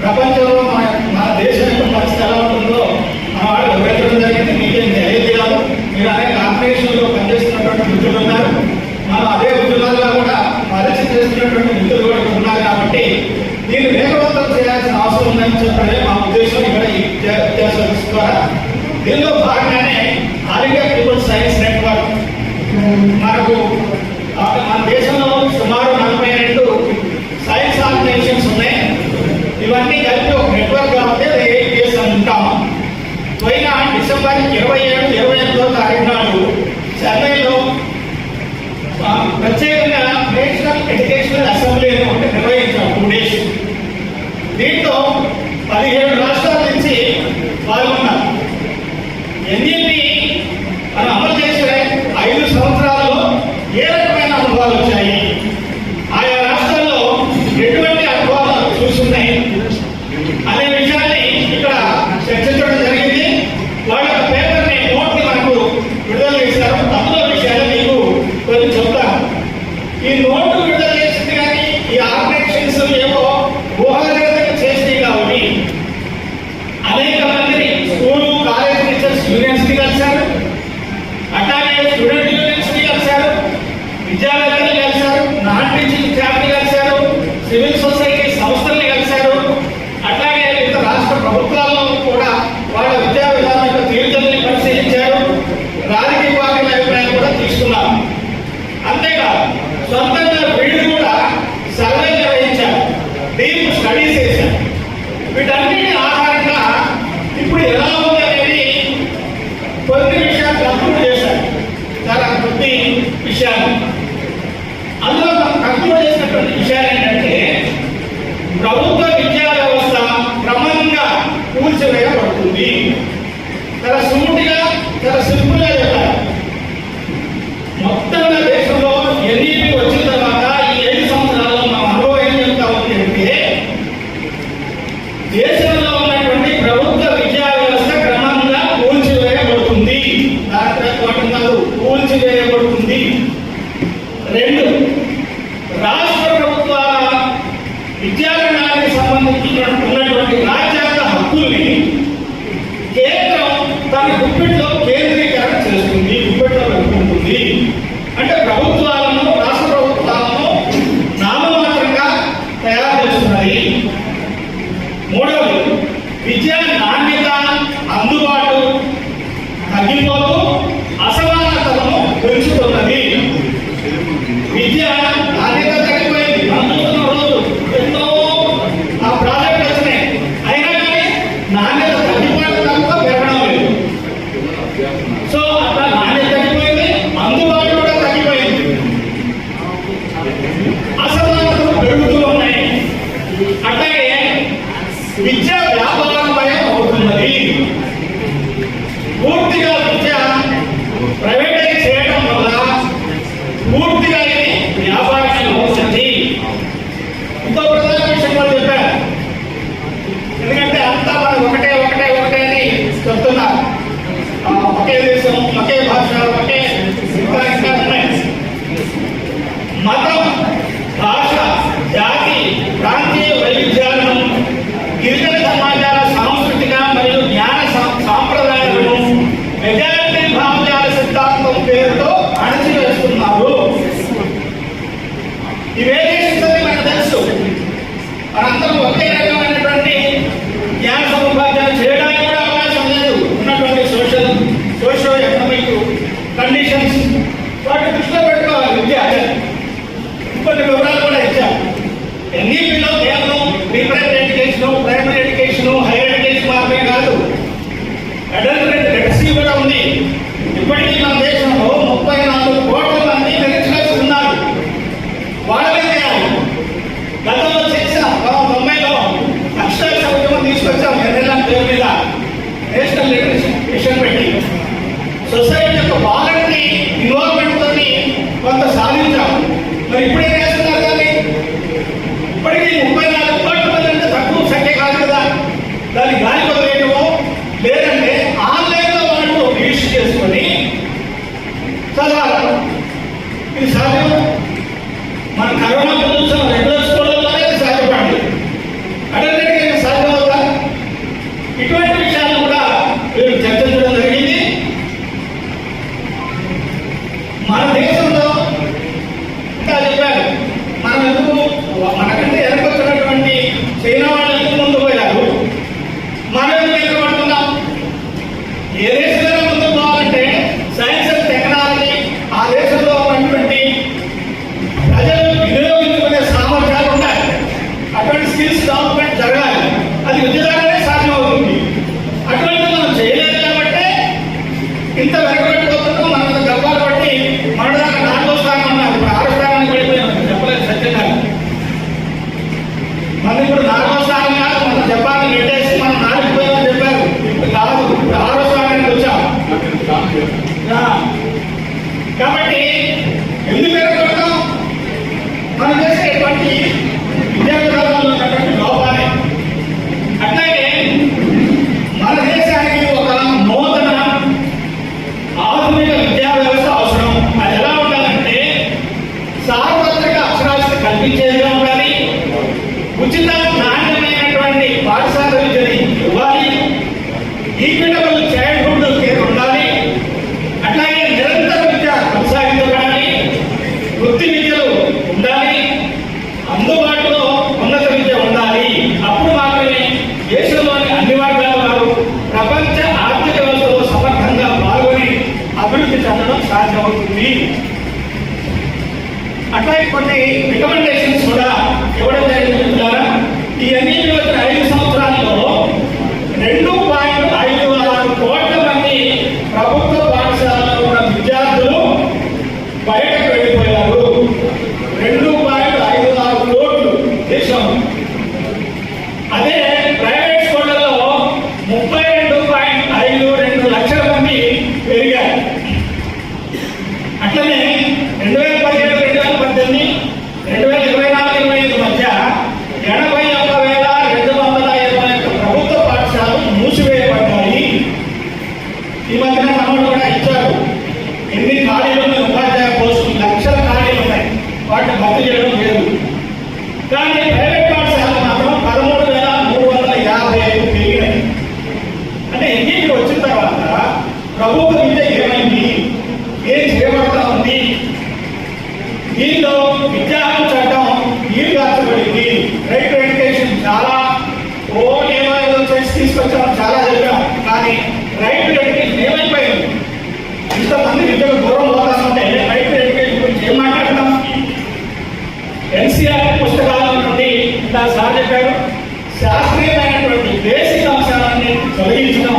ప్రపంచంలో మన దేశం యొక్క పరిస్థితి ఎలా ఉంటుందో మన వాళ్ళు వివరించడం జరిగింది. మీకేం తెలియదు కాదు. మీరు అనేక ఆర్గనైజేషన్లో పనిచేస్తున్నటువంటి మిత్రులు ఉన్నారు. మనం అదే ఉద్యోగాల్లో కూడా పరిచయం చేస్తున్నటువంటి మిత్రులు కూడా ఉన్నారు. కాబట్టి దీన్ని వేగవంతం చేయాల్సిన అవసరం ఉందని చెప్పడమే మా ఉద్దేశం. ఇక్కడ ఈ సర్వీస్ ద్వారా దీనిలో భాగంగానే all India people science network మనకు మన దేశంలో సుమారు 42 సైన్స్ ఆర్గనైజేషన్స్ ఉన్నాయి. ఇవన్నీ కలిపి ఒక నెట్వర్క్ గా ఉంటే 8 years ఉంటాము. పోయిన డిసెంబర్ 27, 28వ తారీఖు నాడు చెన్నైలో ప్రత్యేకంగా నేషనల్ ఎడ్యుకేషనల్ అసెంబ్లీ ఒకటి నిర్వహించాం 2 days. దీంట్లో 17 రాష్ట్రాల నుంచి పాల్గొన్నారు. ఎన్ఈపీ మనం అమలు చేసే 5 సంవత్సరాల్లో ఏ రకమైన అనుభవాలు వచ్చాయి, ఆయా రాష్ట్రాల్లో ఎటువంటి అనుభవాలు చూస్తున్నాయి అనే విషయాన్ని ఇక్కడ చర్చించడం జరిగింది. వాళ్ళ పేపర్ని నోట్ని మనకు విడుదల చేశారు. అందులో విషయాలు మీకు కొన్ని చెప్తాను. ఈ నోటు విడుదల చేసింది కానీ ఈ ఆర్గనైజేషన్స్ ఏవో ఊహాజనితంగా చేసినాయి కాబట్టి అనేక మంది స్కూలు కాలేజ్ టీచర్స్ యూనియన్స్ ని కలిశారు, అట్లాగే స్టూడెంట్ యూనియన్స్ ని కలిశారు, విద్యావేత్తలు కలిశారు, నాన్ టీచింగ్ స్టాఫ్ ని కలిశారు, సివిల్ సొసైటీ సంస్థల్ని కలిశారు. అట్లాగే వివిధ రాష్ట్ర ప్రభుత్వాలను కూడా వాళ్ళ విద్యా విధానం యొక్క తీరుతల్ని పరిశీలించారు. రాజకీయ పార్టీల అభిప్రాయం కూడా తీసుకున్నారు. అంతేకాదు సొంతంగా వీళ్ళు కూడా సర్వే నిర్వహించారు, డీప్ స్టడీస్ చేశారు. వీటన్నిటి ఆధారంగా ఇప్పుడు ఎలా ఉంది అనేది కొన్ని విషయాలు కంక్లూడ్ చేశారు. చాలా కొద్ది విషయాలు అందులో కంక్లూడ్ చేసినటువంటి విషయాలు ఏంటంటే ప్రభుత్వ విద్యా వ్యవస్థ క్రమంగా కూల్చివేయబడుతుంది. చాలా సూటిగా చాలా సింపుల్ గా చెప్పారు. మొత్తంగా దేశంలో ఎన్ఈపీ వచ్చిన తర్వాత ఈ 5 సంవత్సరాల్లో మన అనుభవం ఏం చెప్తా ఉంది అంటే దేశంలో ఉన్నటువంటి ప్రభుత్వ విద్యా వ్యవస్థ క్రమంగా కూల్చివేయబడుతుంది. కూల్చివేయబడుతుంది. 2, రాష్ట్ర ప్రభుత్వాల విద్యారంగానికి సంబంధించినటువంటి రాజ్యాంగ హక్కుల్ని కేంద్రం తన గుప్పిట్లో కేంద్రీకరణ చేస్తుంది, గుప్పిట్లో పెట్టుకుంటుంది. అంటే ప్రభుత్వాలను రాష్ట్ర ప్రభుత్వాలను నామమాత్రంగా తయారు చేస్తున్నాయి. 3వది విద్యా నాణ్యత అందుబాటు తగ్గిపోతూ అసమానతలను పెంచుతున్నది. విద్య నాణ్యత తగ్గిపోయింది. అందుతున్న రోజు ఎన్నో ప్రాజెక్టులు వచ్చినాయి, అయినా కానీ నాణ్యత తగ్గిపోవడం తప్ప పెరగడం లేదు. సో అట్లా నాణ్యత తగ్గిపోయింది, అందుబాటు కూడా తగ్గిపోయింది, అసమానతలు పెరుగుతూ ఉన్నాయి. అట్లాగే విద్య వ్యాపారమయం అవుతున్నది. పూర్తిగా విద్య ప్రైవేటైజ్ చేయడం వల్ల పూర్తిగా ఇది వ్యాపారం అవుతుంది. ఇంకో ప్రధాన విషయం కూడా చెప్పారు. ఎందుకంటే అంతా మనం ఒకటే అని చెప్తున్నారు. ఒకే దేశం, ఒకే భాష, ఒకే ఇంకా ఉన్నాయి. మతం, భాష, జాతి, ప్రాంతీయ వైవిధ్యాలను, గిరిజన సమాజాల సాంస్కృతిక మరియు జ్ఞాన విద్య ద్వారానే సాధ్యమవుతుంది. అటువంటి మనం చేయలేదు కాబట్టి ఇంత వెనకబడిపోతున్నాం. మనం గర్భాలు బట్టి మన దాకా 4వ స్థానం ఉన్నారు, ఇప్పుడు 6వ స్థానానికి పడిపోయాం. చెప్పలేదు సత్యంగా మనం ఇప్పుడు 4వ స్థానం కాదు, మనం జపాన్ని పెట్టేసి మనం 4కి పోయామని చెప్పారు. ఇప్పుడు కాదు, ఇప్పుడు 6వ స్థానానికి వచ్చాం. కాబట్టి ఎందుకు వెనకబడతాం? మనం చేసేటువంటి విద్యా విధానంలో ఉన్నటువంటి లోపాలే. అట్లాగే మన దేశానికి ఒక నూతన ఆధునిక విద్యా వ్యవస్థ అవసరం. అది ఎలా ఉండాలంటే సార్వత్రిక అక్షరాస్యత కల్పించేదిగా ఉండాలి, ఉచిత నాణ్యమైనటువంటి పాఠశాల విద్యని ఇవ్వాలి, ఈక్విటబుల్ చైల్డ్హుడ్ కేర్ ఉండాలి, అట్లాగే నిరంతర విద్య కొనసాగించబడాలి, వృత్తి విద్యలు ఉండాలి, అందుబాటులో ఉన్నత విద్య ఉండాలి. అప్పుడు మాత్రమే దేశంలోని అన్ని వర్గాల వారు ప్రపంచ ఆర్థిక వ్యవస్థలో సమర్థంగా పాల్గొని అభివృద్ధి చెందడం సాధ్యమవుతుంది. అట్లాగే కొన్ని రికమెండేషన్స్ కూడా ఇవ్వడం జరిగింది. ఈ ఎన్నికలు వచ్చిన 5 సంవత్సరాల్లో 2.56 కోట్ల మంది ప్రభుత్వ పాఠశాలలో ఉన్న విద్యార్థులు బయటకు వెళ్ళిపోయారు. 2.56 కోట్లు దేశం. అదే ప్రైవేట్ స్కూళ్లలో 32.52 లక్షల మంది పెరిగారు. అట్లనే 2017-2018, 2024-2025 మధ్య 81,221 ప్రభుత్వ పాఠశాలలు మూసివేయబడ్డాయి. ఈ మధ్యన మనోడు కూడా ఇచ్చారు. ఎన్ని ఖాళీలు ఉన్నాయి, ఉపాధ్యాయ పోస్టులు లక్షల ఖాళీలు ఉన్నాయి, వాటిని భర్తీ చేయడం లేదు. కానీ ప్రైవేట్ పాఠశాలలు మాత్రం 13,355 పెరిగినాయి. అంటే ఎన్నికలు వచ్చిన తర్వాత ప్రభుత్వ విద్య ఏమైంది, ఏం చేయబడతా ఉంది? దీనిలో విద్యా చట్టం ఈర్గార్చబడింది. రైట్ టు ఎడ్యుకేషన్ చాలా ఏదో చేసి తీసుకొచ్చాం, చాలా చెప్పాం. కానీ రైట్ టు ఎడ్యుకేషన్ ఏమైపోయింది? ఇంతమంది విద్యకు దూరం పోతా ఉంటే రైట్ టు ఎడ్యుకేషన్ గురించి ఏం మాట్లాడతాం? ఎన్సీఆర్ పుస్తకాల నుండి ఇలా సార్ చెప్పారు, శాస్త్రీయమైనటువంటి బేసిక్ అంశాలన్నీ తొలగించడం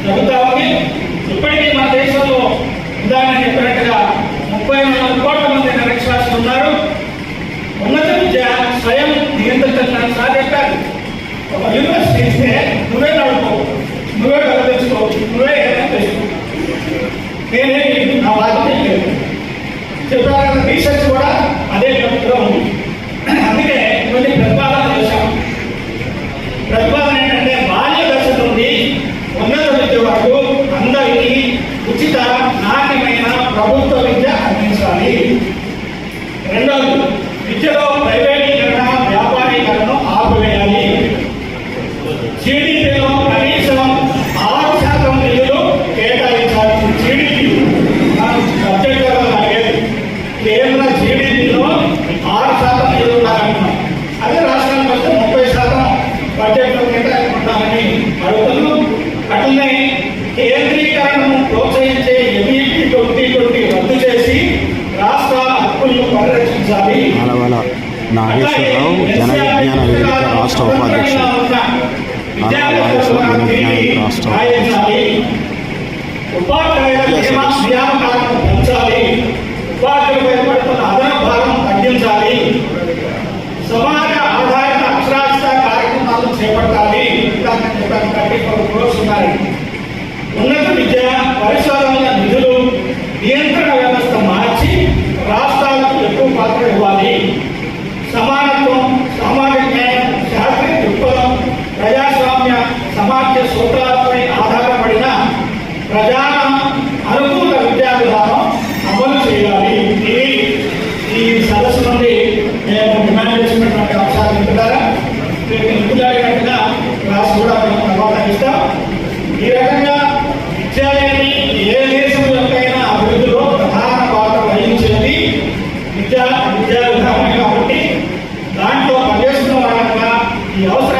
జరుగుతా ఉంది. ఇప్పటికీ మన దేశంలో ఉదాహరణ చెప్పినట్టుగా 34 కోట్ల మంది నిరక్షరాస్యులు ఉన్నారు. ఉన్నత విద్య స్వయం నియంత్రించిన సార్ చెప్పారు. ఒక యూనివర్సిటీ ఇస్తే నువ్వే నడుపుకో, నువ్వే తెచ్చుకో, నువ్వే ఏదైనా తెచ్చుకో, నేనేమి నా బాధ్యత లేదు చెప్పారు. రీసెర్చ్ కూడా అదే పద్ధతిలో ఉంది. అందుకే కొన్ని ప్రతిపాదన చేశాం. ప్రతిపాదన ఏంటంటే బాల్య దశ నుండి ఉన్నత విద్య వరకు అందరికీ ఉచిత నాణ్యమైన ప్రభుత్వ విద్య అందించాలి. రెండవది, విద్యలో ప్రైవేటీకరణ, వ్యాపారీకరణను ఆపివేయాలి. జీడీపీలో కనీసం 6% నిధులు కేటాయించాలి. జీడీపీ సబ్జెక్టుగా లాగేది. కేంద్ర జీడీపీలో 6% నిధులు ఉండాలంటున్నాం. అదే రాష్ట్రానికి వస్తే 30% బడ్జెట్లో కేటాయించుకుంటామని అడుగుతున్నాం. అట్లనే కేంద్రీకరణను ప్రోత్సహించే ఎంఈపీ 2020 రద్దు చేసి రాష్ట్రాల హక్కులను పరిరక్షించాలి. నాగేశ్వరరావు జన విజ్ఞాన వేదిక రాష్ట్ర ఉపాధ్యక్షుడు. ఉపాధ్యాయుల నియామకాలను పెంచాలి. ఉపాధ్యాయులకు ఏర్పడుతున్న అదనపు భారం తగ్గించాలి. సమాజ ఆధారిత అక్షరాస్యత కార్యక్రమాలను చేపట్టాలి. చెప్పాను 34 crores ఉన్నాయి. ఉన్నత విద్య పరిశోధనల నిధులు నియంత్రణ వ్యవస్థ మార్చి రాష్ట్రాలకు ఎక్కువ పాత్ర ఇవ్వాలి. సమానత్వం, సామాజిక న్యాయం, శాస్త్రీయ దృక్పథం, ప్రజాస్వామ్య సమాఖ్య సూత్రాలపై ఆధారపడిన ప్రజా అనుకూల విద్యా విధానం అమలు చేయాలి. ఇది ఈ సదస్సు నుండి మేము డిమాండ్ చేసినటువంటి అంశాలు వింటున్నారా? నిపుణులైనట్టుగా క్లాస్ కూడా మేము తర్వాత ఇస్తాం. ఈ రకంగా విద్యాలయాన్ని ఏ దేశం యొక్కైనా అభివృద్ధిలో ప్రధాన పాత్ర వహించేది విద్యా విధానం కాబట్టి దాంట్లో పనిచేస్తున్న వాళ్ళగా ఈ అవసరం